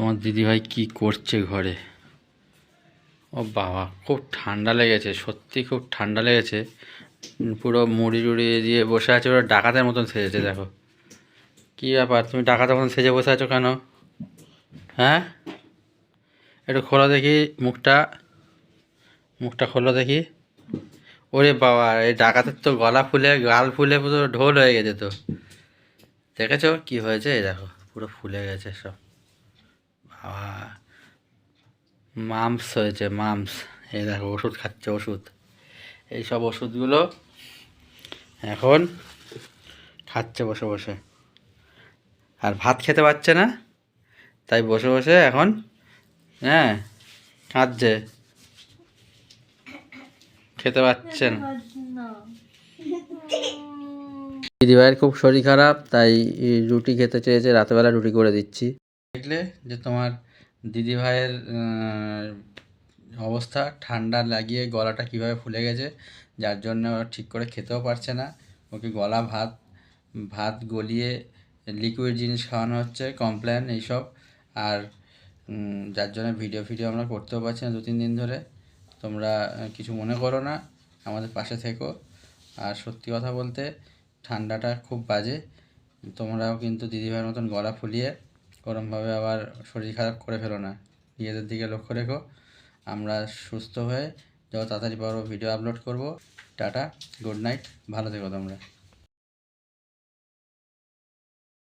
তোমার দিদিভাই কি করছে ঘরে? ও বাবা, খুব ঠান্ডা লেগেছে, সত্যি খুব ঠান্ডা লেগেছে। পুরো মুড়ি টুড়ি দিয়ে বসে আছে, পুরো ডাকাতের মতন সেজেছে। দেখো কি ব্যাপার, তুমি ডাকাতের মতন সেজে বসে আছো কেন? হ্যাঁ, একটু খোলো দেখি মুখটা, মুখটা খোলো দেখি। ওরে বাবা, এই ডাকাতের তো গলা ফুলে গাল ফুলে পুরো ঢোল হয়ে গেছে তো। দেখেছো কি হয়েছে? এই দেখো পুরো ফুলে গেছে সব। বাবা, মামস হয়েছে, মামস। এই দেখো ওষুধ খাচ্ছে, ওষুধ। এই সব ওষুধগুলো এখন খাচ্ছে বসে বসে। আর ভাত খেতে পারছে না, তাই বসে বসে এখন হ্যাঁ কাঁদছে, খেতে পারছে না। দিদিভাইয়ের খুব শরীর খারাপ, তাই রুটি খেতে চেয়েছে, রাতেবেলা রুটি করে দিচ্ছি। দেখলে যে তোমার দিদিভাইয়ের অবস্থা, ঠান্ডা লাগিয়ে গলাটা কিভাবে ফুলে গেছে, যার জন্য ও ঠিক করে খেতেও পারছে না। ওকে গলা ভাত ভাত গলিয়ে লিকুইড জিনিস খাওয়ানো হচ্ছে, কমপ্ল্যান এইসব। আর যার জন্য ভিডিও আমরা করতেও পারছি না 2-3 দিন ধরে। তোমরা কিছু মনে করো না, আমাদের পাশে থেকো। আর সত্যি কথা বলতে ঠান্ডাটা খুব বাজে। তোমরাও কিন্তু দিদিভাইয়ের মতন গলা ফুলিয়ে ওরমভাবে আবার শরীর খারাপ করে ফেলো না। নিজেদের দিকে লক্ষ্য রেখো। আমরা সুস্থ হয়ে যত তাড়াতাড়ি পারো ভিডিও আপলোড করব। টাটা, গুড নাইট, ভালো থেকো তোমরা।